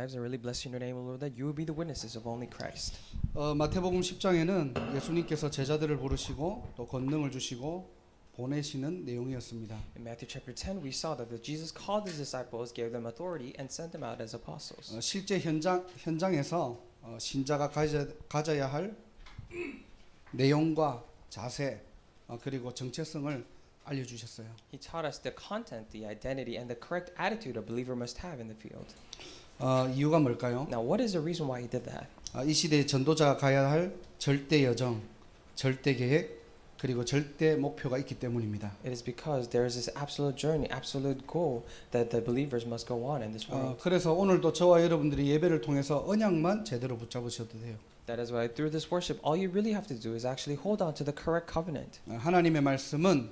lives. I really bless you in your name, Lord, that you will be the witnesses of only Christ. 마태복음 10장에는 예수님께서 제자들을 부르시고 또 권능을 주시고 보내시는 내용이었습니다. In Matthew chapter 10, we saw that Jesus called his disciples, gave them authority, and sent them out as apostles. 실제 현장에서 신자가 가져야 할 내용과 자세 그리고 정체성을 알려주셨어요. He taught us the content, the identity, and the correct attitude a believer must have in the field. 이유가 뭘까요? Now, what is the reason why he did that? 이 시대의 전도자가 가야 할 절대 여정, 절대 계획, 그리고 절대 목표가 있기 때문입니다. It is because there is this absolute journey, absolute goal that the believers must go on in this world. 그래서 오늘도 저와 여러분들이 예배를 통해서 언약만 제대로 붙잡으셔도 돼요. That is why through this worship, all you really have to do is actually hold on to the correct covenant. 하나님의 말씀은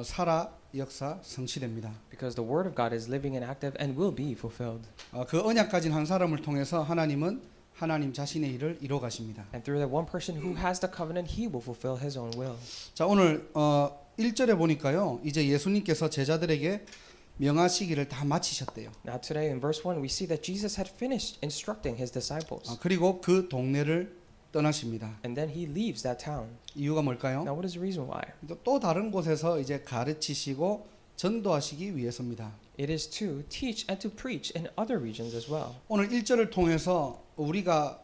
살아 역사 성취됩니다. Because the word of God is living and active and will be fulfilled. 그 언약 가진 한 사람을 통해서 하나님은 하나님 자신의 일을 이루어 가십니다. And through that one person who has the covenant, he will fulfill his own will. 자, 오늘 1절에 보니까요. 이제 예수님께서 제자들에게 명하시기를 다 마치셨대요. Now today in verse 1, we see that Jesus had finished instructing his disciples. 그리고 그 동네를 떠나십니다. And then he leaves that town. 이유가 뭘까요? Now what is the reason why? 또 다른 곳에서 이제 가르치시고 전도하시기 위해서입니다. It is to teach and to preach in other regions as well. 오늘 1절을 통해서 우리가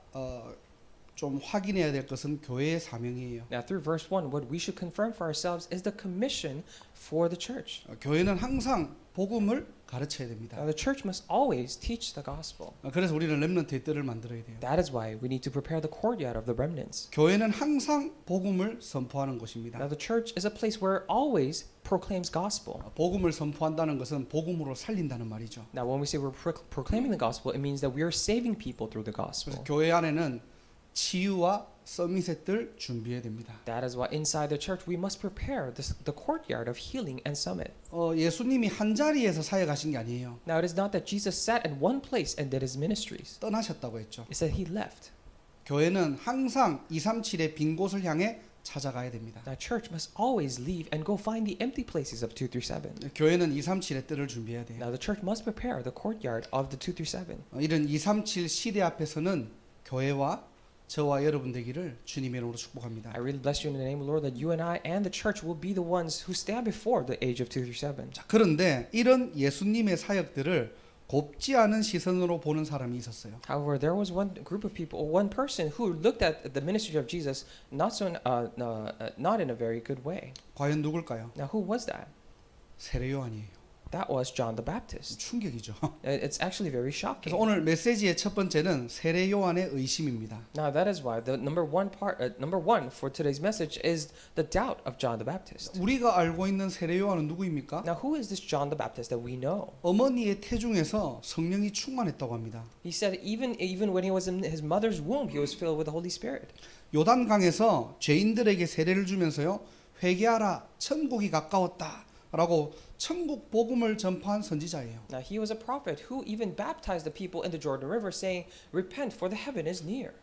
좀 확인해야 될 것은 교회의 사명이에요. Now through verse 1, what we should confirm for ourselves is the commission for the church. 교회는 항상 복음을 가르쳐야 됩니다. Now the church must always teach the gospel. 그래서 우리는 렘넌트의 뜰을 만들어야 돼요. That is why we need to prepare the courtyard of the remnants. 교회는 항상 복음을 선포하는 곳입니다. Now the church is a place where it always proclaims gospel. 복음을 선포한다는 것은 복음으로 살린다는 말이죠. Now when we say we're proclaiming the gospel, it means that we are saving people through the gospel. 그래서 교회 안에는 치유와 서밋의 뜰 준비해야 됩니다. That is why inside the church we must prepare the courtyard of healing and summit. 예수님이 한 자리에서 사역하신 게 아니에요. Now it is not that Jesus sat in one place and did his ministries. 떠나셨다고 했죠. It said he left. 교회는 항상 237의 빈 곳을 향해 찾아가야 됩니다. Now church must always leave and go find the empty places of 237. 교회는 237의 뜰을 준비해야 돼요. Now the church must prepare the courtyard of the 237. 이런 237 시대 앞에서는 교회와 저와 여러분 되기를 주님의 이름으로 축복합니다. I really bless you in the name of the Lord that you and I and the church will be the ones who stand before the age of 237. 자, 그런데 이런 예수님의 사역들을 곱지 않은 시선으로 보는 사람이 있었어요. However, there was one group of people, one person who looked at the ministry of Jesus not in a very good way. 과연 누굴까요? Now, who was that? 세례 요한이에요. That was John the Baptist. 충격이죠. It's actually very shocking. 그래서 오늘 메시지의 첫 번째는 세례 요한의 의심입니다. Now, that is why the number one for today's message is the doubt of John the Baptist. 우리가 알고 있는 세례 요한은 누구입니까? Now, who is this John the Baptist that we know? 어머니의 태중에서 성령이 충만했다고 합니다. He said even when he was in his mother's womb, he was filled with the Holy Spirit. 요단강에서 죄인들에게 세례를 주면서요. 회개하라, 천국이 가까웠다라고 천국 복음을 전파한 선지자예요. Now he was a prophet who even baptized the people in the Jordan River, saying, "Repent, for the heaven is near."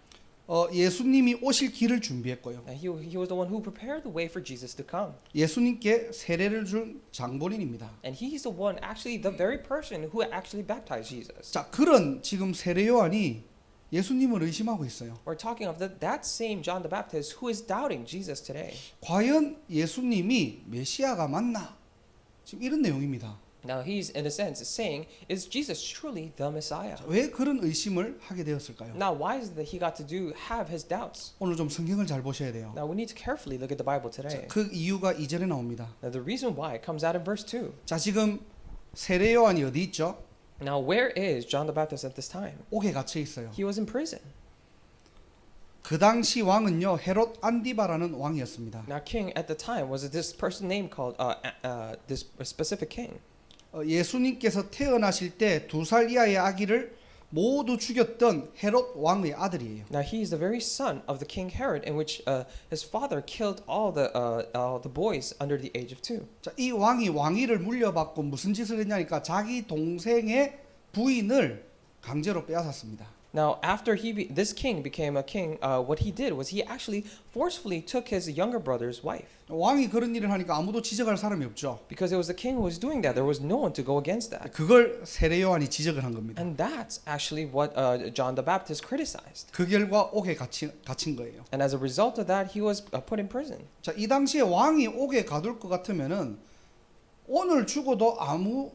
예수님이 오실 길을 준비했고요. Now he was the one who prepared the way for Jesus to come, 예수님께 세례를 준 장본인입니다. and he's the one, actually the very person who actually baptized Jesus. 자, 그런 지금 세례 요한이 예수님을 의심하고 있어요. We're talking of that same John the Baptist who is doubting Jesus today. 과연 예수님이 메시아가 맞나? 지금 이런 내용입니다. Now he's in a sense saying, "Is Jesus truly the Messiah?" 자, 왜 그런 의심을 하게 되었을까요? Now why is it that he got to have his doubts? 오늘 좀 성경을 잘 보셔야 돼요. Now we need to carefully look at the Bible today. 그 이유가 2절에 나옵니다. Now the reason why comes out in verse 2. 자, 지금 세례 요한이 어디 있죠? Now where is John the Baptist at this time? 옥에 갇혀 있어요. He was in prison. 그 당시 왕은요 헤롯 안디바라는 왕이었습니다. Now king at the time was this person named called this specific king. 예수님께서 태어나실 때 2살 이하의 아기를 모두 죽였던 헤롯 왕의 아들이에요. Now he is the very son of the king Herod, in which his father killed all the boys under the age of 2. 자, 이 왕이 왕위를 물려받고 무슨 짓을 했냐니까 자기 동생의 부인을 강제로 빼앗았습니다. Now, after this king became a king, what he did was he actually forcefully took his younger brother's wife. 왕이 그런 일을 하니까 아무도 지적할 사람이 없죠. Because it was the king who was doing that. There was no one to go against that. 그걸 세례 요한이 지적을 한 겁니다. And that's actually what John the Baptist criticized. 그 결과 옥에 갇힌 거예요. And as a result of that, he was put in prison. 자, 이 당시에 왕이 옥에 가둘 것 같으면은 오늘 죽어도 아무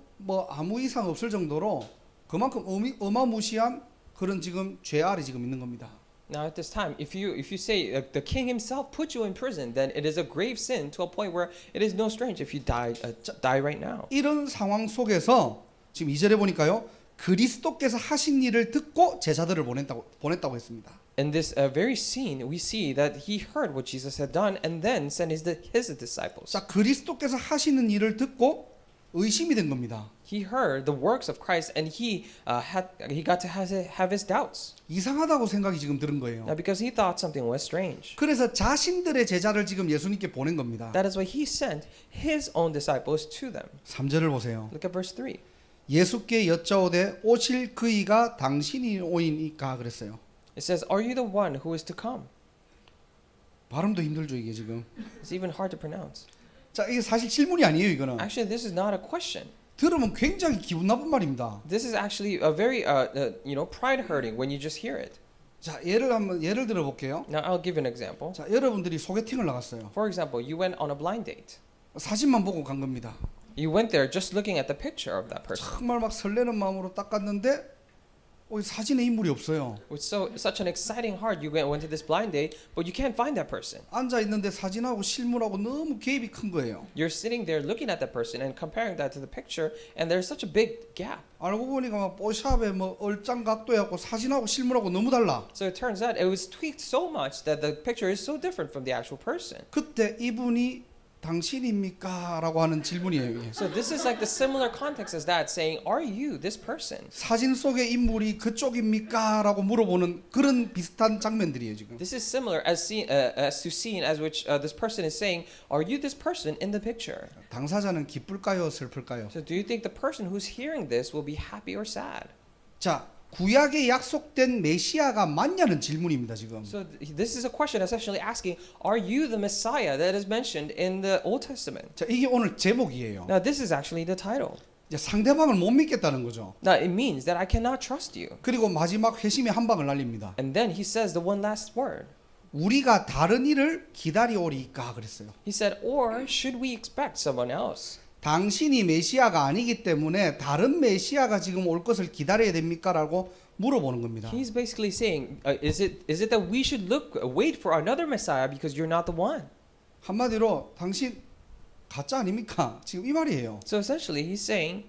이상 없을 정도로 그만큼 어마무시한 그런 지금 죄알이 지금 있는 겁니다. Now at this time, if you say the king himself put you in prison, then it is a grave sin to a point where it is no strange if you die right now. 이런 상황 속에서 지금 2절에 보니까요. 그리스도께서 하신 일을 듣고 제자들을 보냈다고 했습니다. In this very scene, we see that he heard what Jesus had done and then sent his disciples. 자, 그리스도께서 하시는 일을 듣고 의심이 된 겁니다. He heard the works of Christ and he got to have his doubts. 이상하다고 생각이 지금 드는 거예요. Now because he thought something was strange. 그래서 자신들의 제자를 지금 예수님께 보낸 겁니다. That is why he sent his own disciples to them. 3절을 보세요. Look at verse 3. 예수께 여짜오되 오실 그이가 당신이 오이니까 그랬어요. It says, "Are you the one who is to come?" 발음도 힘들죠 이게 지금. It's even hard to pronounce. 자, 이게 사실 질문이 아니에요 이거는. Actually, this is not a question. 들으면 굉장히 기분 나쁜 말입니다. This is actually a very pride hurting when you just hear it. 자, 예를 들어 볼게요. Now I'll give you an example. 자, 여러분들이 소개팅을 나갔어요. For example, you went on a blind date. 사진만 보고 간 겁니다. You went there just looking at the picture of that person. 정말 막 설레는 마음으로 딱 갔는데 사진에 인물이 없어요. With such an exciting heart, you went to this blind date, but you can't find that person. 앉아 있는데 사진하고 실물하고 너무 갭이 큰 거예요. You're sitting there looking at that person and comparing that to the picture, and there's such a big gap. 알고 보니까 막 뽀샵에 얼짱 각도해갖고 사진하고 실물하고 너무 달라. So it turns out it was tweaked so much that the picture is so different from the actual person. 그때 이분이 당신입니까? 라고 하는 질문이에요. 이게. So this is like the similar context as that, saying, "Are you this person?" 사진 속의 인물이 그쪽입니까? 라고 물어보는 그런 비슷한 장면들이에요 지금. This is similar as to scene as which this person is saying, "Are you this person in the picture?" 당사자는 기쁠까요? 슬플까요? So do you think the person who's hearing this will be happy or sad? 자, 구약에 약속된 메시아가 맞냐는 질문입니다 지금. So this is a question essentially asking, "Are you the Messiah that is mentioned in the Old Testament?" 자, 이게 오늘 제목이에요. Now this is actually the title. 이제 상대방을 못 믿겠다는 거죠. Now it means that I cannot trust you. 그리고 마지막 회심의 한 방을 날립니다. And then he says the one last word. 우리가 다른 일을 기다리오리까 그랬어요. He said, "Or should we expect someone else?" 당신이 메시아가 아니기 때문에 다른 메시아가 지금 올 것을 기다려야 됩니까? 라고 물어보는 겁니다. He's basically saying, is it that we should wait for another Messiah because you're not the one? 한마디로 당신 가짜 아닙니까? 지금 이 말이에요. So essentially, he's saying,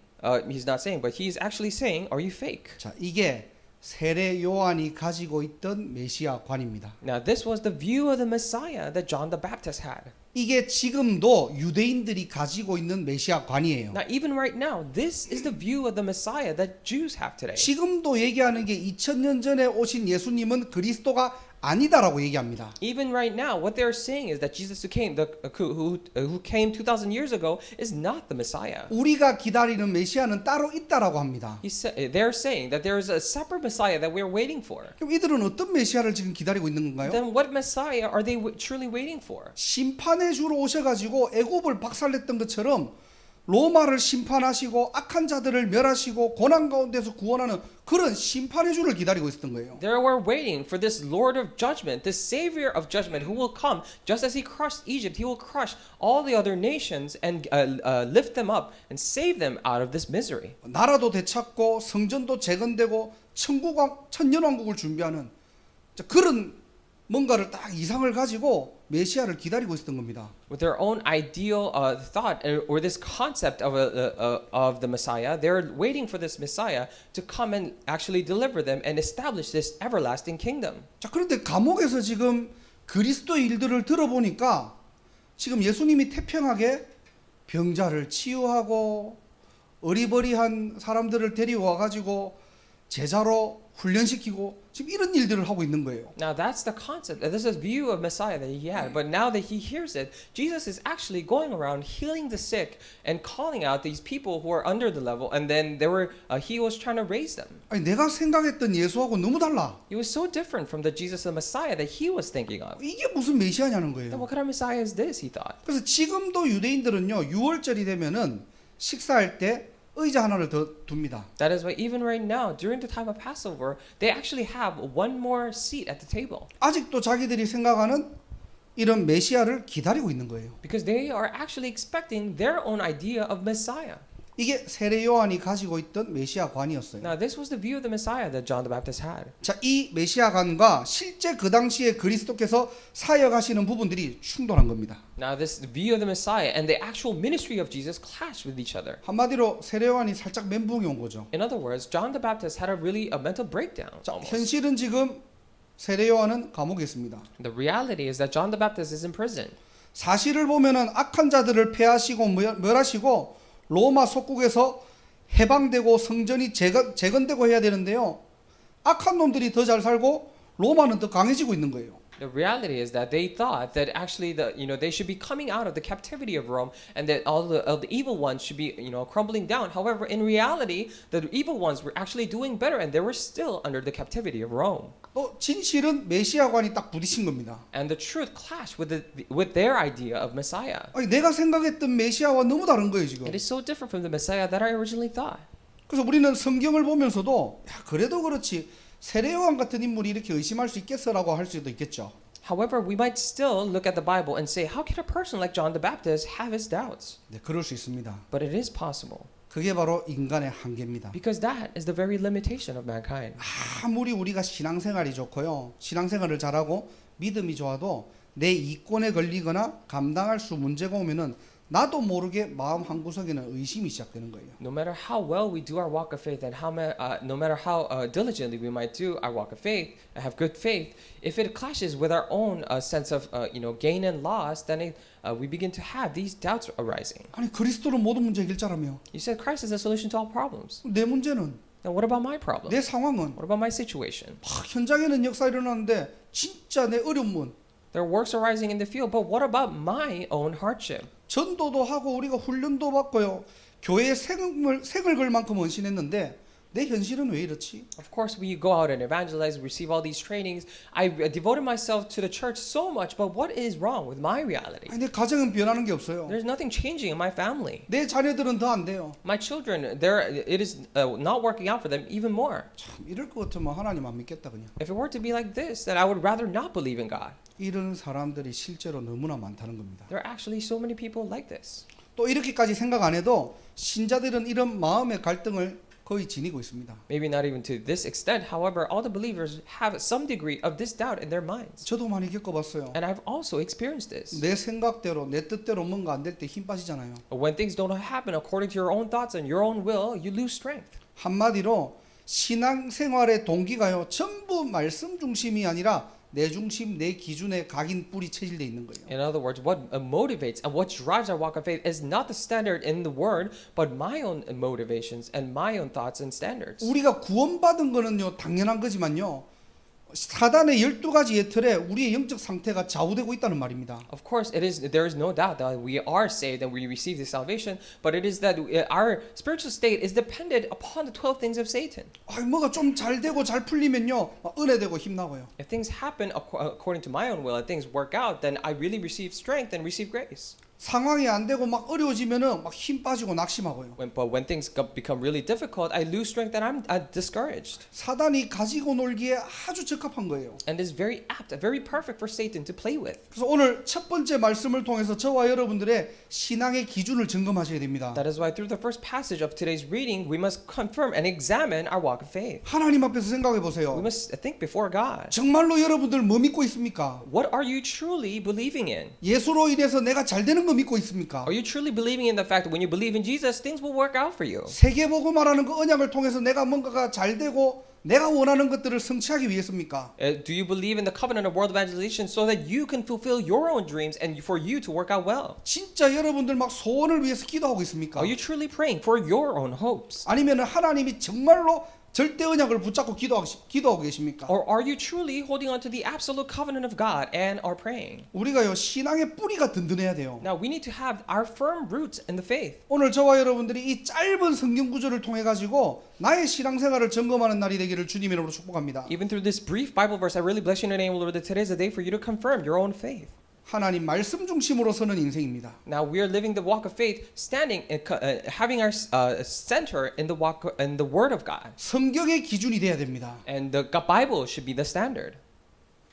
he's not saying, but he's actually saying, "Are you fake?" 자, 이게 세례 요한이 가지고 있던 메시아 관입니다. Now this was the view of the Messiah that John the Baptist had. 이게 지금도 유대인들이 가지고 있는 메시아 관이에요. Now even right now, this is the view of the Messiah that Jews have today. 지금도 얘기하는 게 2000년 전에 오신 예수님은 그리스도가 아니다라고 얘기합니다. Even right now, what they're saying is that Jesus who came 2,000 years ago is not the Messiah. 우리가 기다리는 메시아는 따로 있다라고 합니다. They're saying that there is a separate Messiah that we're waiting for. 그럼 이들은 어떤 메시아를 지금 기다리고 있는 건가요? Then what Messiah are they truly waiting for? 심판의 주로 오셔가지고 애굽을 박살냈던 것처럼 로마를 심판하시고 악한 자들을 멸하시고 고난 가운데서 구원하는 그런 심판의 주를 기다리고 있었던 거예요. They were waiting for this Lord of Judgment, this Savior of Judgment, who will come just as He crushed Egypt. He will crush all the other nations and lift them up and save them out of this misery. 나라도 되찾고 성전도 재건되고 천년왕국을 준비하는 그런 뭔가를 딱 이상을 가지고 메시아를 기다리고 있었던 겁니다. With their own ideal thought or this concept of the Messiah, they're waiting for this Messiah to come and actually deliver them and establish this everlasting kingdom. 자, 그런데 감옥에서 지금 그리스도 일들을 들어보니까 지금 예수님이 태평하게 병자를 치유하고 어리버리한 사람들을 데려와 가지고 제자로 훈련시키고 지금 이런 일들을 하고 있는 거예요. Now that's the concept. This is a view of Messiah that he had. But now that he hears it, Jesus is actually going around healing the sick and calling out these people who are under the level. And then he was trying to raise them. 아니 내가 생각했던 예수하고 너무 달라. He was so different from the Jesus the Messiah that he was thinking of. 이게 무슨 메시아냐는 Then 거예요. what kind of Messiah is this? He thought. 그래서 지금도 유대인들은요 6월절이 되면은 식사할 때 의자 하나를 더 둡니다. That is why even right now, during the time of Passover, they actually have one more seat at the table. 아직도 자기들이 생각하는 이런 메시아를 기다리고 있는 거예요. Because they are actually expecting their own idea of Messiah. 이게 세례 요한이 가지고 있던 메시아관이었어요. Now, this was the view of the Messiah that John the Baptist had. 자, 이 메시아관과 실제 그 당시에 그리스도께서 사역하시는 부분들이 충돌한 겁니다. Now, this view of the Messiah and the actual ministry of Jesus clashed with each other. 한마디로 세례 요한이 살짝 멘붕이 온 거죠. In other words, John the Baptist had a mental breakdown. 자, Almost. 현실은 지금 세례 요한은 감옥에 있습니다. The reality is that John the Baptist is in prison. 사실을 보면은 악한 자들을 패하시고 멸하시고 로마 속국에서 해방되고 성전이 재건되고 해야 되는데요. 악한 놈들이 더 잘 살고 로마는 더 강해지고 있는 거예요. The reality is that they thought that actually they should be coming out of the captivity of Rome and that all the evil ones should be crumbling down. However, in reality, the evil ones were actually doing better and they were still under the captivity of Rome. 또 진실은 메시아관이 딱 부딪힌 겁니다. And the truth clashed with their idea of Messiah. 아니, 내가 생각했던 메시아와 너무 다른 거예요 지금. It is so different from the Messiah that I originally thought. 그래서 우리는 성경을 보면서도 야, 그래도 그렇지 세례 요한 같은 인물이 이렇게 의심할 수 있겠어라고 할 수도 있겠죠. However, we might still look at the Bible and say, how can a person like John the Baptist have his doubts? 네, 그럴 수 있습니다. But it is possible. 그게 바로 인간의 한계입니다. Because that is the very limitation of mankind. 아무리 우리가 신앙생활이 좋고요. 신앙생활을 잘하고 믿음이 좋아도 내 이권에 걸리거나 감당할 수 문제가 오면은 나도 모르게 마음 한구석에는 의심이 시작되는 거예요. No matter how well we do our walk of faith and no matter how diligently we might do our walk of faith, have good faith, if it clashes with our own sense of gain and loss, then we begin to have these doubts arising. 아니 그리스도는 모든 문제 해결자라며. You said Christ is the solution to all problems. 내 문제는 Then what about my problem? 내 상황은 What about my situation? 막 현장에는 역사 일어나는데 진짜 내 어려움은 There are works arising in the field, but what about my own hardship? 전도도 하고 우리가 훈련도 받고요. 교회에 색을 걸 만큼 헌신했는데 내 현실은 왜 이렇지? Of course, we go out and evangelize, receive all these trainings. I devoted myself to the church so much, but what is wrong with my reality? 아니 내 가정은 변하는 게 없어요. There's nothing changing in my family. 내 자녀들은 더 안 돼요. My children, it is not working out for them even more. 참 이럴 것 같으면 하나님 안 믿겠다 그냥. If it were to be like this, then I would rather not believe in God. 이런 사람들이 실제로 너무나 많다는 겁니다. There are actually so many people like this. 또 이렇게까지 생각 안 해도 신자들은 이런 마음의 갈등을 거의 지니고 있습니다. Maybe not even to this extent. However, all the believers have some degree of this doubt in their minds. 저도 많이 겪어봤어요. And I've also experienced this. 내 생각대로 내 뜻대로 뭔가 안 될 때 힘 빠지잖아요. When things don't happen according to your own thoughts and your own will, you lose strength. 한마디로 신앙생활의 동기가요 전부 말씀 중심이 아니라 내 중심, 내 기준에 각인 뿌리 체질돼 있는 거예요. In other words, what motivates and what drives our walk of faith is not the standard in the word, but my own motivations and my own thoughts and standards. 우리가 구원받은 거는요 당연한 거지만요. 사단의 12가지의 틀에 우리의 영적 상태가 좌우되고 있다는 말입니다. Of course, there is no doubt that we are saved and we receive this salvation, but it is that our spiritual state is dependent upon the 12 things of Satan. 아, 뭐가 좀 잘 되고 잘 풀리면요 은혜 되고 힘나고요. If things happen according to my own will and things work out, then I really receive strength and receive grace. 상황이 안 되고 막 어려워지면은 막 힘 빠지고 낙심하고요. But when things become really difficult, I lose strength and I'm discouraged. 사단이 가지고 놀기에 아주 적합한 거예요. And is very apt, very perfect for Satan to play with. 그래서 오늘 첫 번째 말씀을 통해서 저와 여러분들의 신앙의 기준을 점검하셔야 됩니다. That is why through the first passage of today's reading, we must confirm and examine our walk of faith. 하나님 앞에서 생각해 We 보세요. must think before God. 정말로 여러분들 뭐 믿고 있습니까? What are you truly believing in? 예수로 인해서 내가 잘 되는 거 믿고 있습니까? Are you truly believing in the fact that when you believe in Jesus, things will work out for you? 세계복음화라는 그 언약을 통해서 내가 뭔가가 잘 되고 내가 원하는 것들을 성취하기 위해서입니까? Do you believe in the covenant of world evangelization so that you can fulfill your own dreams and for you to work out well? 진짜 여러분들 막 소원을 위해서 기도하고 있습니까? Are you truly praying for your own hopes? 아니면 하나님이 정말로 절대 언약을 붙잡고 기도하고 계십니까? Or are you truly holding on to the absolute covenant of God and are praying? 우리가요 신앙의 뿌리가 든든해야 돼요. Now we need to have our firm roots in the faith. 오늘 저와 여러분들이 이 짧은 성경 구절을 통해 가지고 나의 신앙생활을 점검하는 날이 되기를 주님의 이름으로 축복합니다. Even through this brief Bible verse, I really bless you in your name, Lord, that today is the day for you to confirm your own faith. 하나님 말씀 중심으로 서는 인생입니다. Now we are living the walk of faith, standing, having our center in the walk in the Word of God, 성경의 기준이 돼야 됩니다. and the Bible should be the standard.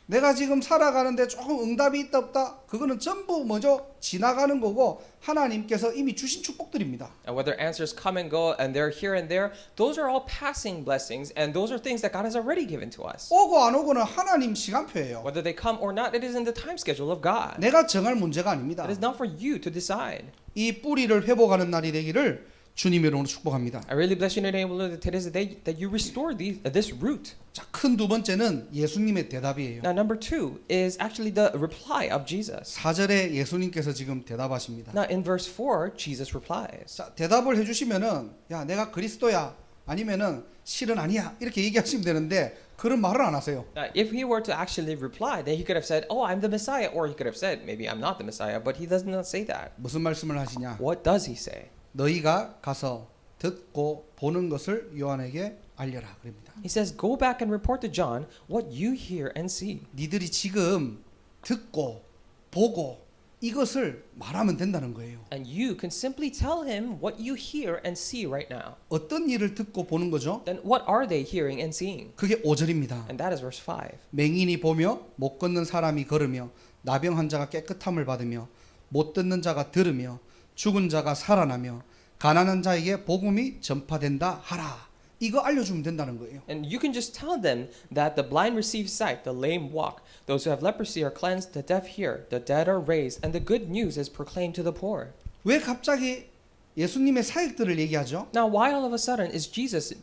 내가 지금 살아가는데 조금 응답이 있다 없다 그거는 전부 먼저 지나가는 거고 하나님께서 이미 주신 축복들입니다. And whether answers come and go and they're here and there, those are all passing blessings, and those are things that God has already given to us. 오고 안 오고는 하나님 시간표예요. Whether they come or not, it is in the time schedule of God. 내가 정할 문제가 아닙니다. It is not for you to decide. 이 뿌리를 회복하는 날이 되기를 주님의 이름으로 축복합니다. I really bless you in your name, Lord, that today is the day that you restore this root. 자, 큰 두 번째는 예수님의 대답이에요. Now, number two is actually the reply of Jesus. 4절에 예수님께서 지금 대답하십니다. Now, in verse 4, Jesus replies. 자, 대답을 해주시면은 야 내가 그리스도야 아니면은 실은 아니야 이렇게 얘기하시면 되는데 그런 말을 안 하세요. Now, if he were to actually reply, then he could have said, "Oh, I'm the Messiah," or he could have said, "Maybe I'm not the Messiah," but he does not say that. 무슨 말씀을 하시냐? What does he say? 너희가 가서 듣고 보는 것을 요한에게 알려라 그럽니다. He says, "Go back and report to John what you hear and see." 니들이 지금 듣고 보고 이것을 말하면 된다는 거예요. And you can simply tell him what you hear and see right now. 어떤 일을 듣고 보는 거죠? Then what are they hearing and seeing? 그게 5절입니다. And that is verse 5. 맹인이 보며 못 걷는 사람이 걸으며 나병 환자가 깨끗함을 받으며 못 듣는 자가 들으며 죽은 자가 살아나며 가난한 자에게 복음이 전파된다 하라. 이거 알려주면 된다는 거예요. And you can just tell them that the blind receive sight, the lame walk, those who have leprosy are cleansed, the deaf hear, the dead are raised, and the good news is proclaimed to the poor. 왜 갑자기 예수님의 사역들을 얘기하죠? Now, why all of a sudden is Jesus,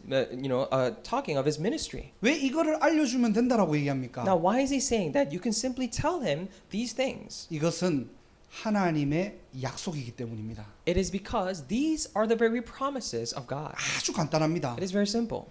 talking of his ministry? 왜 이거를 알려주면 된다라고 얘기합니까? Now, why is he saying that? You can simply tell him these things. 이것은 하나님의 약속이기 때문입니다. It is because these are the very promises of God. 아주 간단합니다. It is very simple.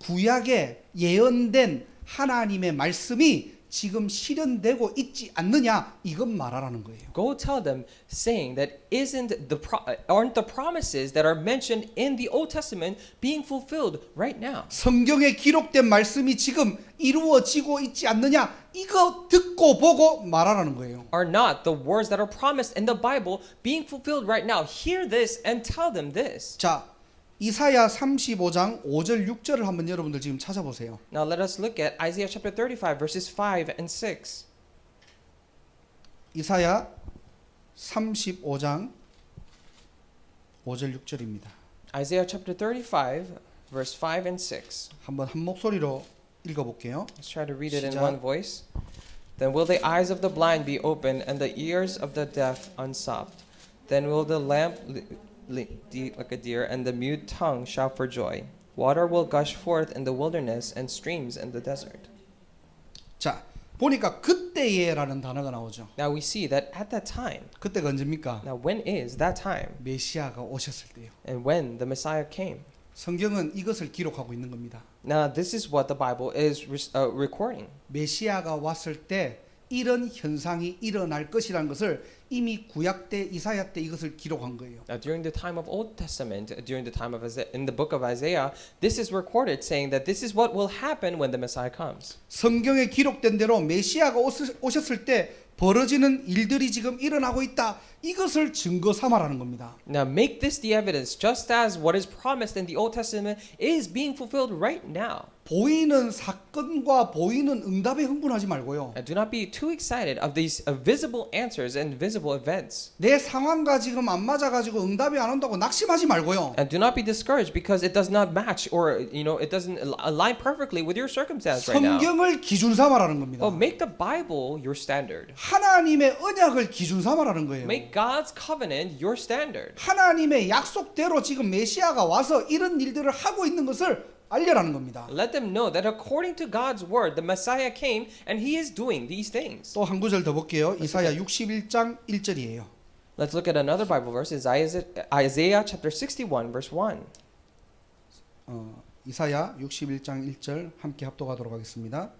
구약에 예언된 하나님의 말씀이 지금 실현되고 있지 않느냐 이건 말하라는 거예요. Go tell them, saying that aren't the promises that are mentioned in the Old Testament being fulfilled right now? 성경에 기록된 말씀이 지금 이루어지고 있지 않느냐 이거 듣고 보고 말하라는 거예요. Are not the words that are promised in the Bible being fulfilled right now? Hear this and tell them this. 자, 이사야 35장 5절 6절을 한번 여러분들 지금 찾아보세요. Now let us look at Isaiah chapter 35 verses 5 and 6. 이사야 35장 5절 6절입니다. Isaiah chapter 35 verse 5 and 6. 한번 한 목소리로 읽어볼게요. Let's try to read it in 시작. one voice. Then will the eyes of the blind be opened and the ears of the deaf unstopped. Then will the lamp leap like a deer and the mute tongue shout for joy. Water will gush forth in the wilderness and streams in the desert. 자, 보니까 그때에라는 단어가 나오죠. Now we see that at that time. 그때가 언제입니까? Now when is that time? 메시아가 오셨을 때요. And when the Messiah came. 성경은 이것을 기록하고 있는 겁니다. Now this is what the Bible is recording. 메시아가 왔을 때 이런 현상이 일어날 것이라는 것을 이미 구약 때 이사야 때 이것을 기록한 거예요. Now during the time of Old Testament, during the time of in the book of Isaiah, this is recorded saying that this is what will happen when the Messiah comes. 성경에 기록된 대로 메시아가 오셨을 때 벌어지는 일들이 지금 일어나고 있다. 이것을 증거 삼아라는 겁니다. Now make this the evidence, just as what is promised in the Old Testament is being fulfilled right now. 보이는 사건과 보이는 응답에 흥분하지 말고요. And do not be too excited of these visible answers and visible events. 내 상황과 지금 안 맞아가지고 응답이 안 온다고 낙심하지 말고요. And do not be discouraged because it does not match or it doesn't align perfectly with your circumstance right now. 성경을 기준 삼아라는 겁니다. Oh, make the Bible your standard. 하나님의 언약을 기준 삼아라는 거예요. Make God's covenant your standard. 하나님의 약속대로 지금 메시아가 와서 이런 일들을 하고 있는 것을 알려라는 겁니다. Let them know that according to God's word, the Messiah came and he is doing these things. 또 한 구절 더 볼게요. 이사야 61장 1절이에요. Let's look at another Bible verse. It's Isaiah chapter 61 verse 1. 이사야 61장 1절 함께 합독하도록 하겠습니다.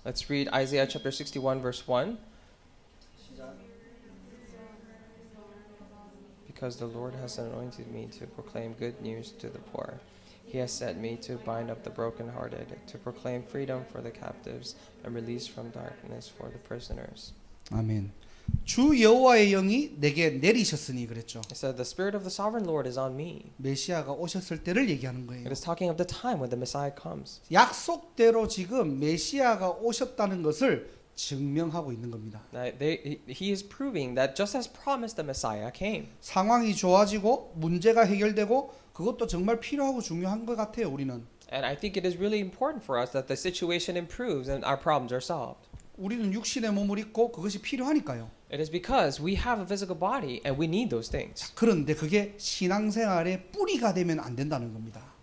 Let's read Isaiah chapter 61 verse 1. Because the Lord has anointed me to proclaim good news to the poor. He has sent me to bind up the brokenhearted, to proclaim freedom for the captives and release from darkness for the prisoners. 아멘. 주 여호와의 영이 내게 내리셨으니 그랬죠. It said, the Spirit of the Sovereign Lord is on me. 메시아가 오셨을 때를 얘기하는 거예요. It is talking of the time when the Messiah comes. 약속대로 지금 메시아가 오셨다는 것을 증명하고 있는 겁니다. Now, he is proving that just as promised, the Messiah came. 상황이 좋아지고 문제가 해결되고 그것도 정말 필요하고 중요한 것 같아요. 우리는 And I think it is really important for us that the situation improves and our problems are solved. 우리는 육신의 몸을 입고 그것이 필요하니까요. It is because we have a physical body and we need those things. 그런데 그게 신앙생활의 뿌리가 되면 안 된다는 겁니다.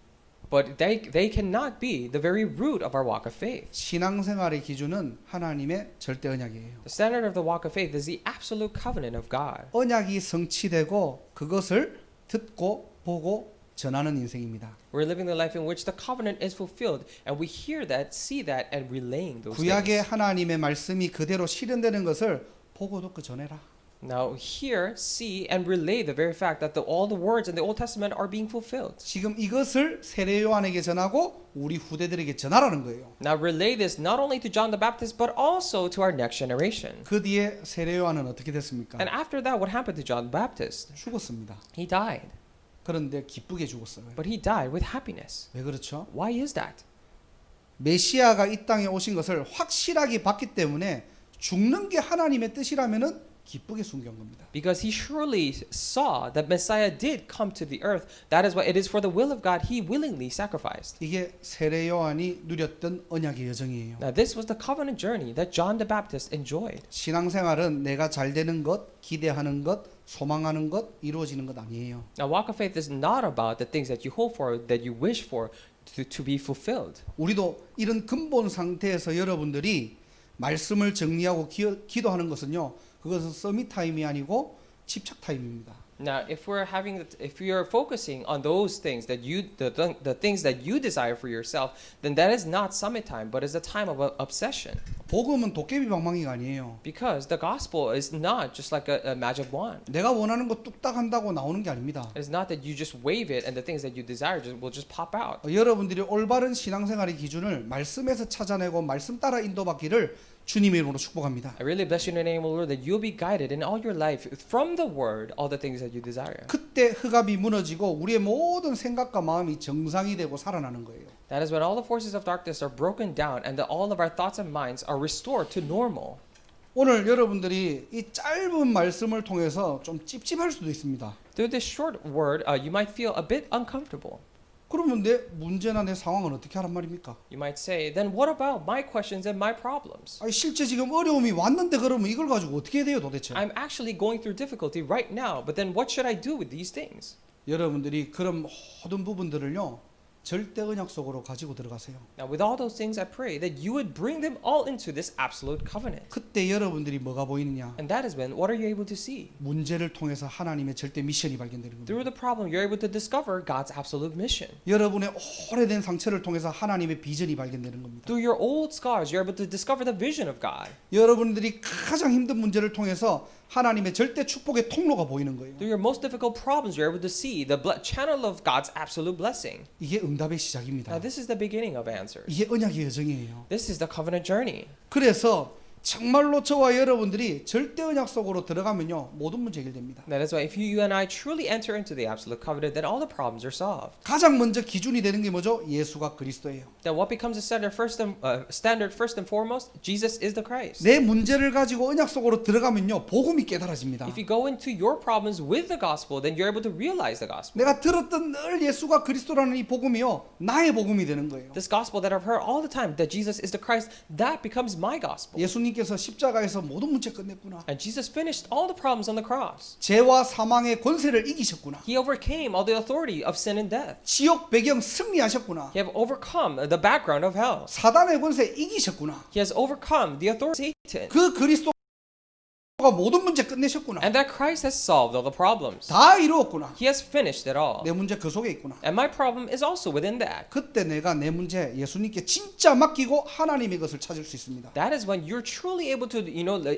But they cannot be the very root of our walk of faith. 신앙생활의 기준은 하나님의 절대 언약이에요. The standard of the walk of faith is the absolute covenant of God. 언약이 성취되고 그것을 듣고 보고 전하는 인생입니다. We're living the life in which the covenant is fulfilled, and we hear that, see that, and relaying those 구약의 things. 하나님의 말씀이 그대로 실현되는 것을 보고 듣고 전해라. Now hear, see, and relay the very fact that all the words in the Old Testament are being fulfilled. 지금 이것을 세례 요한에게 전하고 우리 후대들에게 전하라는 거예요. Now relay this not only to John the Baptist, but also to our next generation. 그 뒤에 세례 요한은 어떻게 됐습니까? And after that, what happened to John the Baptist? 죽었습니다. He died. 그런데 기쁘게 죽었어요. But he died with happiness. 왜 그렇죠? Why is that? 메시아가 이 땅에 오신 것을 확실하게 봤기 때문에 죽는 게 하나님의 뜻이라면은 기쁘게 순교한 겁니다. Because he surely saw that Messiah did come to the earth. That is why it is for the will of God he willingly sacrificed. 이게 세례 요한이 누렸던 언약의 여정이에요. Now this was the covenant journey that John the Baptist enjoyed. 신앙생활은 내가 잘 되는 것, 기대하는 것, 소망하는 것, 이루어지는 것 아니에요. Now walk of faith is not about the things that you hope for, that you wish for to be fulfilled. 우리도 이런 근본 상태에서 여러분들이 말씀을 정리하고 기도하는 것은요. 그것은 서밋 타임이 아니고 집착 타임입니다. Now, if we are focusing on those things that the things that you desire for yourself, then that is not summit time, but is a time of obsession. 복음은 도깨비 방망이가 아니에요. Because the gospel is not just like a magic wand. 내가 원하는 거 뚝딱 한다고 나오는 게 아닙니다. It's not that you just wave it and the things that you desire will just pop out. 여러분들이 올바른 신앙생활의 기준을 말씀에서 찾아내고 말씀 따라 인도받기를 주님의 이름으로 축복합니다. I really bless you in the name of the Lord that you'll be guided in all your life from the word, all the things that you desire. 그때 흑암이 무너지고 우리의 모든 생각과 마음이 정상이 되고 살아나는 거예요. That is when all the forces of darkness are broken down and all of our thoughts and minds are restored to normal. 오늘 여러분들이 이 짧은 말씀을 통해서 좀 찝찝할 수도 있습니다. Through this short word, you might feel a bit uncomfortable. 그러면 내 문제나 내 상황은 어떻게 하란 말입니까? You might say, then what about my questions and my problems? 아니, 실제 지금 어려움이 왔는데 그러면 이걸 가지고 어떻게 해야 돼요 도대체? I'm actually going through difficulty right now, but then what should I do with these things? 여러분들이 그런 모든 부분들을요 절대 언약 속으로 가지고 들어가세요. Now, with all those things, I pray that you would bring them all into this absolute covenant. 그때 여러분들이 뭐가 보이느냐? And that is when, what are you able to see? 문제를 통해서 하나님의 절대 미션이 발견되는 겁니다. Through the problem, you're able to discover God's absolute mission. 여러분의 오래된 상처를 통해서 하나님의 비전이 발견되는 겁니다. Through your old scars, you're able to discover the vision of God. 여러분들이 가장 힘든 문제를 통해서 하나님의 절대 축복의 통로가 보이는 거예요. Through your most difficult problems, you're able to see the channel of God's absolute blessing. 이게 응답의 시작입니다. Now, this is the beginning of answers. 이게 언약의 여정이에요. This is the covenant journey. 그래서 정말로 저와 여러분들이 절대 언약 속으로 들어가면요 모든 문제 해결됩니다. That is why if you and I truly enter into the absolute covenant, then all the problems are solved. 가장 먼저 기준이 되는 게 뭐죠? 예수가 그리스도예요. Then what becomes a standard first and foremost? Jesus is the Christ. 내 문제를 가지고 언약 속으로 들어가면요 복음이 깨달아집니다. If you go into your problems with the gospel, then you're able to realize the gospel. 내가 들었던 늘 예수가 그리스도라는 이 복음이요 나의 복음이 되는 거예요. This gospel that I've heard all the time, that Jesus is the Christ, that becomes my gospel. 예수님께서 십자가에서 모든 문제 끝냈구나. And Jesus finished all the problems on the cross. 죄와 사망의 권세를 이기셨구나. He overcame all the authority of sin and death. 지옥 배경 승리하셨구나. He have overcome the background of hell. 사단의 권세 이기셨구나. He has overcome the authority of Satan. 그 그리스도 모든 문제 끝내셨구나. And that Christ has solved all the problems. 다 이루었구나. He has finished it all. 내 문제 그 속에 있구나. And my problem is also within that. 그때 내가 내 문제 예수님께 진짜 맡기고 하나님의 것을 찾을 수 있습니다. That is when you're truly able to,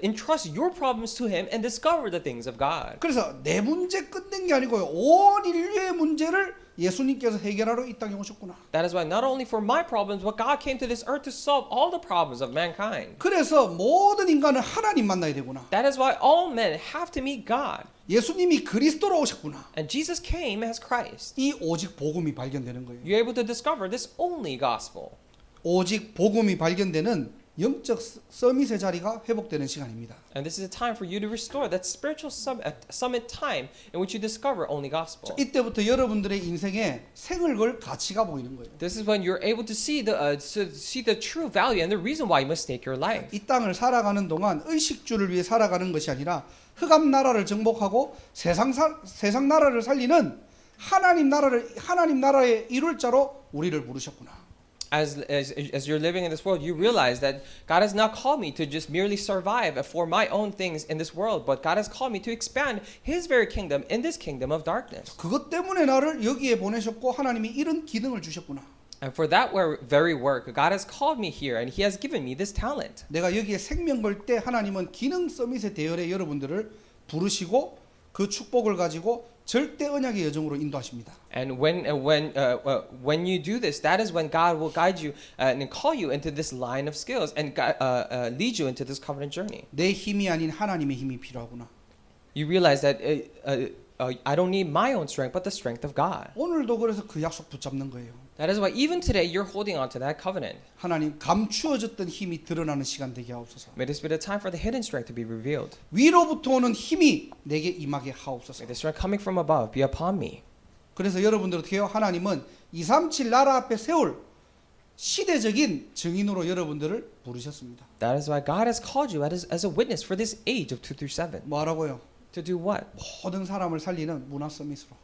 entrust your problems to Him and discover the things of God. 그래서 내 문제 끝낸 게 아니고요. 온 인류의 문제를 예수님께서 해결하러 이 땅에 오셨구나. That is why not only for my problems, but God came to this earth to solve all the problems of mankind. 그래서 모든 인간은 하나님 만나야 되구나. That is why all men have to meet God. 예수님이 그리스도로 오셨구나. And Jesus came as Christ. 이 오직 복음이 발견되는 거예요. You're able to discover this only gospel. 오직 복음이 발견되는 영적 서밋의 자리가 회복되는 시간입니다. And this is a time for you to restore that spiritual summit time in which you discover only gospel. 이때부터 여러분들의 인생에 생을 걸 가치가 보이는 거예요. This is when you're able to see the true value and the reason why you must take your life. 이 땅을 살아가는 동안 의식주를 위해 살아가는 것이 아니라 흑암 나라를 정복하고 세상 나라를 살리는 하나님 나라의 이룰 자로 우리를 부르셨구나. As you're living in this world, you realize that God has not called me to just merely survive for my own things in this world, but God has called me to expand His very kingdom in this kingdom of darkness. 그것 때문에 나를 여기에 보내셨고 하나님이 이런 기능을 주셨구나. And for that very work, God has called me here and He has given me this talent. 내가 여기에 생명 걸 때 하나님은 기능 서밋의 대열에 여러분들을 부르시고 그 축복을 가지고 절대 언약의 여정으로 인도하십니다. And when you do this, that is when God will guide you and call you into this line of skills and lead you into this covenant journey. 내 힘이 아닌 하나님의 힘이 필요하구나. You realize that I don't need my own strength, but the strength of God. 오늘도 그래서 그 약속 붙잡는 거예요. That is why even today you're holding on to that covenant. 하나님 감추어졌던 힘이 드러나는 시간 되게 하옵소서. May this be the time for the hidden strength to be revealed. 위로부터 오는 힘이 내게 임하게 하옵소서. May the strength coming from above be upon me. 그래서 여러분들 어떻게 해요? 하나님은 237 나라 앞에 세울 시대적인 증인으로 여러분들을 부르셨습니다. That is why God has called you as a witness for this age of 2 through 7. 뭐 하라고요? To do what? 모든 사람을 살리는 문화 서밋으로.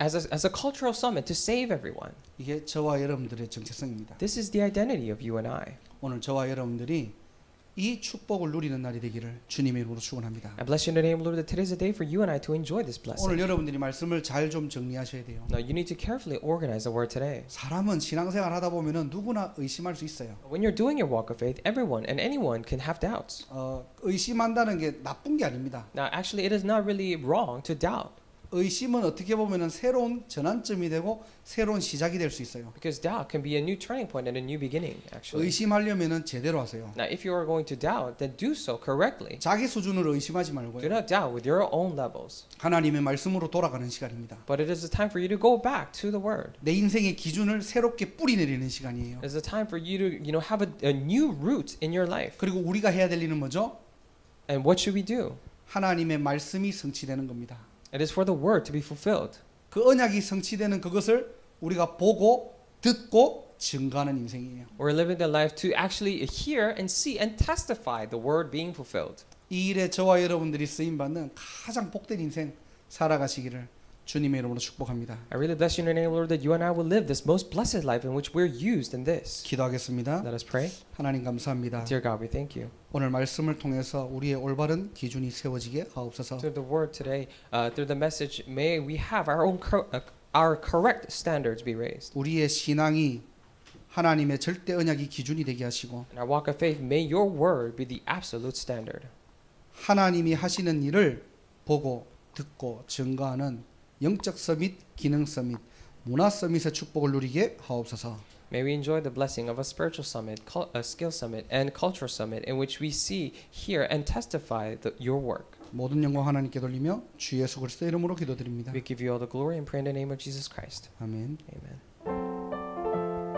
As a cultural summit to save everyone. 이게 저와 여러분들의 정체성입니다. This is the identity of you and I. 오늘 저와 여러분들이 이 축복을 누리는 날이 되기를 주님의 이름으로 축원합니다. I bless you in the name of the Lord that today is a day for you and I to enjoy this blessing. 오늘 여러분들이 말씀을 잘 좀 정리하셔야 돼요. Now you need to carefully organize the word today. 사람은 신앙생활 하다 보면은 누구나 의심할 수 있어요. When you're doing your walk of faith, everyone and anyone can have doubts. 의심한다는 게 나쁜 게 아닙니다. Now actually it is not really wrong to doubt. 의심은 어떻게 보면은 새로운 전환점이 되고 새로운 시작이 될 수 있어요. Because doubt can be a new turning point and a new beginning actually. 의심하려면은 제대로 하세요. Now if you are going to doubt, then do so correctly. 자기 수준으로 의심하지 Do 말고요. not doubt with your own levels. 하나님의 말씀으로 돌아가는 시간입니다. But it is a time for you to go back to the word. 내 인생의 기준을 새롭게 뿌리내리는 시간이에요. It's a time for you to have a new root in your life. 그리고 우리가 해야 될 일은 뭐죠? And what should we do? 하나님의 말씀이 성취되는 겁니다. It is for the word to be fulfilled. 그 언약이 성취되는 그것을 우리가 보고 듣고 증거하는 인생이에요. We're living the life to actually hear and see and testify the word being fulfilled. 이 일에 저와 여러분들이 쓰임 받는 가장 복된 인생 살아가시기를 주님의 이름으로 축복합니다. I really bless you in the name of the Lord that you and I will live this most blessed life in which we're used in this. 기도하겠습니다. Let us pray. 하나님 감사합니다. Dear God, we thank you. 오늘 말씀을 통해서 우리의 올바른 기준이 세워지게 하옵소서. Through the word today, through the message, may we have our own our correct standards be raised. 우리의 신앙이 하나님의 절대 언약이 기준이 되게 하시고 In our walk of faith, may your word be the absolute standard. 하나님이 하시는 일을 보고 듣고 증거하는 영적 서밋, 기능 서밋, 문화 서밋의 축복을 누리게 하옵소서. May we enjoy the blessing of a spiritual summit, a skill summit, and cultural summit in which we see, hear, and testify your work. 모든 영광 하나님께 돌리며 주 예수 그리스도의 이름으로 기도드립니다. We give you all the glory and pray in the name of Jesus Christ. 아멘. Amen.